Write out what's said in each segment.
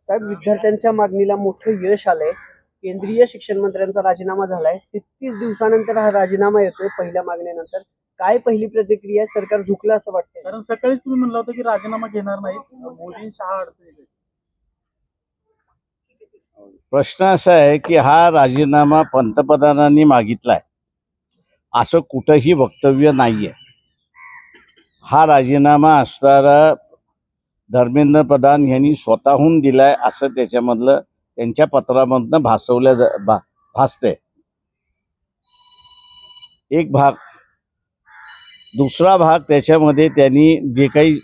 साहेब, विद्यार्थ्यांच्या मागणीला मोठं यश आलंय. केंद्रीय शिक्षण मंत्र्यांचा राजीनामा झालाय. 33 दिवसानंतर हा राजीनामा येतोय पहिल्या मागणीनंतर. काय पहिली प्रतिक्रिया आहे? सरकार झुकलं असं वाटतंय? कारण सकाळीच तुम्ही म्हणलं होतं की राजीनामा घेणार नाहीत, मोदी शहा अडचणीत. प्रश्न असा आहे की हा राजीनामा पंतप्रधानांनी मागितलाय असं कुठंही वक्तव्य नाहीये. हा राजीनामा असणारा धर्मेंद्र प्रधान यांनी स्वतःहून दिलाय असं त्याच्यामधलं त्यांच्या पत्रामधनं भासतंय. एक भाग. दुसरा भाग, त्याच्यामध्ये त्यांनी जे काही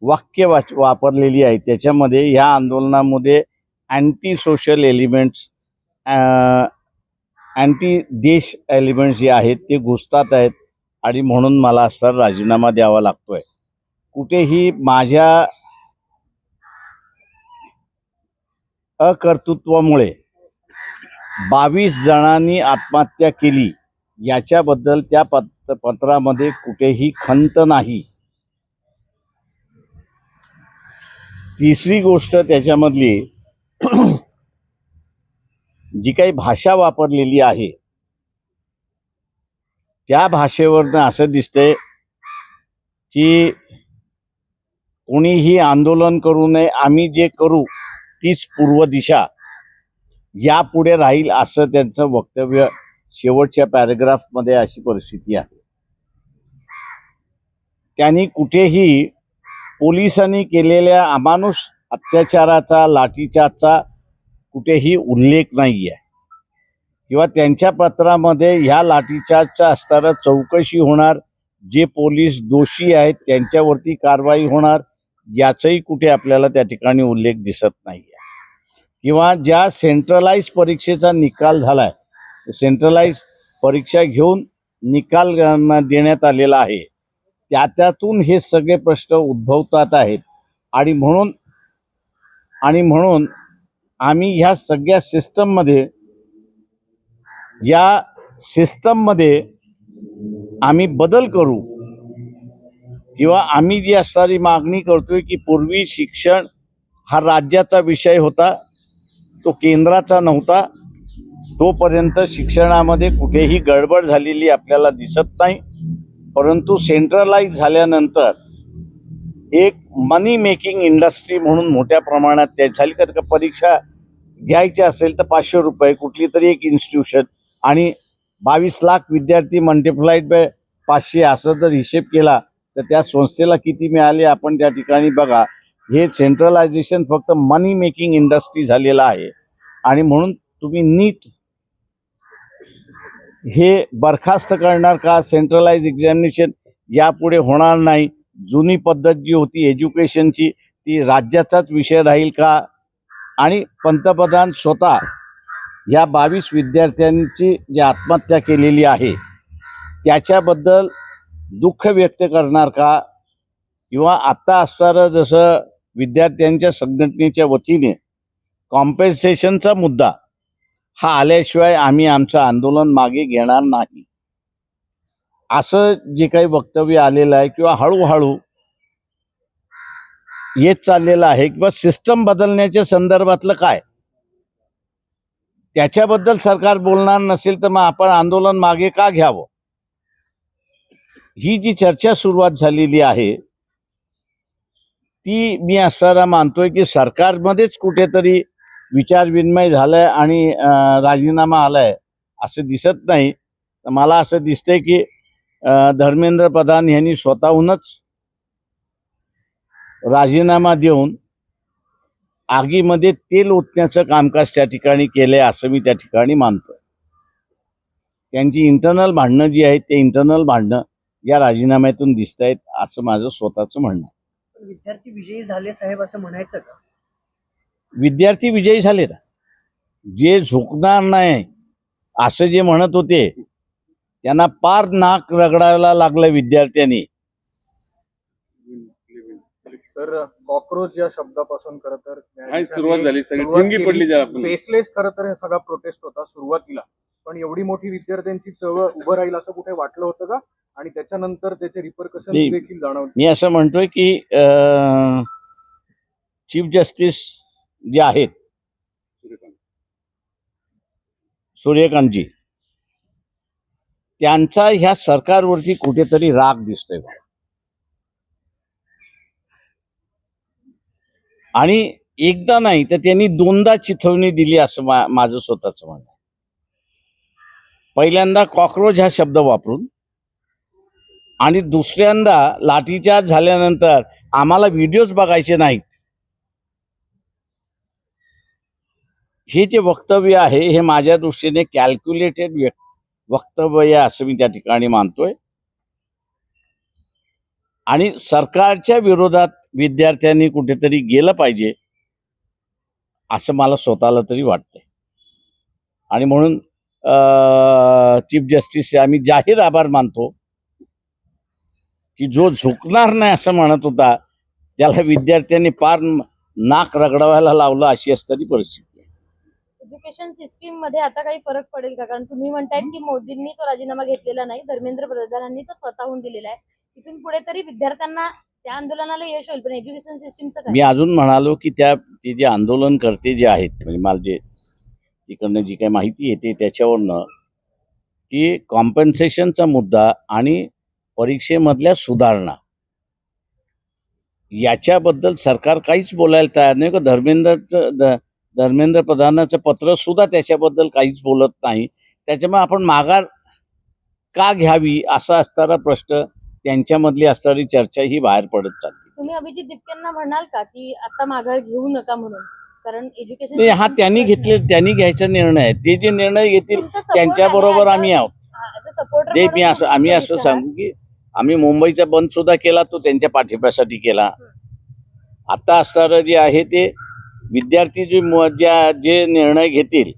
वाक्य वापरलेली आहे त्याच्यामध्ये ह्या आंदोलनामध्ये अँटी सोशल एलिमेंट्स, अँटी देश एलिमेंट्स जे आहेत ते घुसतात आहेत आणि म्हणून मला सर राजीनामा द्यावा लागतोय. कुठेही माझ्या अकर्तृत्वामुळे 22 जणांनी आत्महत्या केली याच्याबद्दल त्या पत्रामध्ये कुठेही खंत नाही. तिसरी गोष्ट त्याच्यामधली जी काही भाषा वापरलेली आहे त्या भाषेवरनं असं दिसतंय की कोणीही आंदोलन करू नये, आम्ही जे करू तीच पूर्व दिशा यापुढे राहील असं त्यांचं वक्तव्य शेवटच्या पॅराग्राफमध्ये अशी परिस्थिती आहे. त्यांनी कुठेही पोलिसांनी केलेल्या अमानुष अत्याचाराचा, लाठीचार्जचा कुठेही उल्लेख नाही आहे किंवा त्यांच्या पत्रामध्ये ह्या लाठीचार्जचा असताना चौकशी होणार, जे पोलीस दोषी आहेत त्यांच्यावरती कारवाई होणार याचाही कुठे आपल्याला त्या ठिकाणी उल्लेख दिसत नाही आहे. किंवा ज्या सेंट्रलाइज परीक्षेचा निकाल झालाय, सेंट्रलाइज परीक्षा घेऊन निकाल देण्यात आलेला आहे, त्यातून हे सगळे प्रश्न उद्भवतात आहेत आणि म्हणून आम्ही ह्या सगळ्या सिस्टममध्ये आम्ही बदल करू किंवा आम्ही जी असणारी मागणी करतोय की पूर्वी शिक्षण हा राज्याचा विषय होता, तो केंद्राचा नव्हता. तोपर्यंत शिक्षणामध्ये कुठेही गडबड झालेली आपल्याला दिसत नाही. परंतु सेंट्रलाइज झाल्यानंतर एक मनी मेकिंग इंडस्ट्री म्हणून मोठ्या प्रमाणात त्या झाली. कारण का परीक्षा घ्यायची असेल तर 500 रुपये कुठली तरी एक इन्स्टिट्यूशन आणि 22 लाख विद्यार्थी मल्टिप्लाइड बाय 500 असं जर हिशेब केला तर त्या संस्थेला किती मिळाले आपण त्या ठिकाणी बघा. हे सेंट्रलायझेशन फक्त मनी मेकिंग इंडस्ट्री झालेलं आहे आणि म्हणून तुम्ही नीट हे बरखास्त करणार का? सेंट्रलाइज एक्झामिनेशन यापुढे होणार नाही. जुनी पद्धत जी होती एज्युकेशनची ती राज्याचाच विषय राहील का? आणि पंतप्रधान स्वतः या 22 विद्यार्थ्यांची जी आत्महत्या केलेली आहे त्याच्याबद्दल दुःख व्यक्त करणार का? किंवा आत्ता असणारं जसं विद्यार्थ्यांच्या संघटनेच्या वतीने कॉम्पेन्सेशनचा मुद्दा हा आल्याशिवाय आम्ही आमचं आंदोलन मागे घेणार नाही असं जे काही वक्तव्य आलेलं आहे किंवा हळूहळू येत चाललेलं आहे किंवा सिस्टम बदलण्याच्या संदर्भातलं काय त्याच्याबद्दल सरकार बोलणार नसेल तर मग आपण आंदोलन मागे का घ्यावं? ही जी चर्चा सुरुवात झालेली आहे ती मी असताना मानतोय की सरकारमध्येच कुठेतरी विचारविनिमय झालाय आणि राजीनामा आलाय असं दिसत नाही. मला असं दिसतंय की धर्मेंद्र प्रधान यांनी स्वतःहूनच राजीनामा देऊन आगीमध्ये तेल ओतण्याचं कामकाज त्या ठिकाणी केलंय असं मी त्या ठिकाणी मानतोय. त्यांची इंटरनल भांडणं जी आहेत ते इंटरनल भांडणं या राजीनाम्यातून दिसत आहेत असं माझं स्वतःचं म्हणणं आहे. विद्यार्थी विजयी झाले साहेब असं म्हणायचं का? विद्यार्थी विजयी झाले ना. जे झुकणार नाही असं जे म्हणत होते त्यांना पार नाक रगडायला लागलं विद्यार्थ्यांनी. सर, कॉक्रोच या शब्दापासून खरं तर सुरुवात झाली, सगळी ठिणगी पडली. बेसलेस खरं तर हे सगळा प्रोटेस्ट होता सुरुवातीला, पण एवढी मोठी विद्यार्थ्यांची चळवळ उभं राहील असं कुठे वाटलं होतं का? आणि त्याच्यानंतर त्याचे रिपरकशन देखील जाणवले. मी असं म्हणतोय की चीफ जस्टिस जे आहेत सूर्यकांतजी, त्यांचा ह्या सरकारवरती कुठेतरी राग दिसतोय मला. आणि एकदा नाही तर त्यांनी दोनदा चिथावणी दिली असं माझं स्वतःच म्हणणं आहे. पहिल्यांदा कॉक्रोच हा शब्द वापरून आणि दुसऱ्यांदा लाठीचार्ज झाल्यानंतर आम्हाला व्हिडिओज बघायचे नाहीत. हे जे वक्तव्य आहे हे माझ्या दृष्टीने कॅल्क्युलेटेड वक्तव्य असं मी त्या ठिकाणी मानतोय. आणि सरकारच्या विरोधात विद्यार्थ्यांनी कुठेतरी गेलं पाहिजे असं मला स्वतःला तरी वाटतंय. आणि म्हणून चीफ जस्टिसचे आम्ही जाहीर आभार मानतो की जो झुकणार नाही असं म्हणत होता त्याला विद्यार्थ्यांनी पार नाक रगडवायला लावलं अशी असणारी परिस्थिती. एज्युकेशन सिस्टीम मध्ये आता काही फरक पडेल का? कारण तुम्ही म्हणतायत की मोदींनी तो राजीनामा घेतलेला नाही, धर्मेंद्र प्रधानांनी तो स्वतःहून दिलेला आहे. इथून पुढे तरी विद्यार्थ्यांना त्या आंदोलनाला यश होईल, पण एज्युकेशन सिस्टीमचं काय? मी अजून म्हणालो की ते जे आंदोलनकर्ते जे आहेत म्हणजे मला जे तिकडनं जी काही माहिती येते त्याच्यावरनं की कॉम्पन्सेशनचा मुद्दा आणि परीक्षेमधल्या सुधारणा याच्याबद्दल सरकार काहीच बोलायला तयार नाही. धर्मेंद्र प्रधानाचं पत्र सुद्धा त्याच्याबद्दल काहीच बोलत नाही. त्याच्यामुळे आपण माघार का घ्यावी असा असणारा प्रश्न, त्यांच्यामधली असणारी चर्चा ही बाहेर पडत चालली. तुम्ही अभिजित दिपकेंना म्हणाल का की आता माघार घेऊ नका म्हणून? कारण एज्युकेशन नाही, हा त्यांनी घ्यायचा निर्णय आहे. ते जे निर्णय घेतील त्यांच्याबरोबर आम्ही आहोत. आम्ही असं सांगू की आम्ही मुंबईचा बंद सुद्धा केला, तो त्यांच्या पाठिंब्यासाठी केला. आता असणारं जे आहे ते विद्यार्थी जे निर्णय घेतील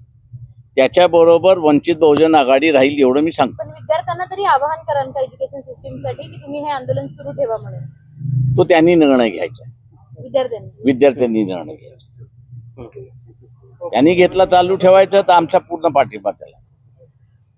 त्याच्याबरोबर वंचित बहुजन आघाडी राहील एवढं मी सांगतो. पण विद्यार्थ्यांना तरी आवाहन कराल का एज्युकेशन सिस्टीमसाठी की तुम्ही हे आंदोलन सुरू ठेवा म्हणून? तो त्यांनी निर्णय घ्यायचा. विद्यार्थ्यांनी निर्णय घ्यायचा. त्यांनी घेतला चालू ठेवायचा तर आमचा पूर्ण पाठिंबा त्याला.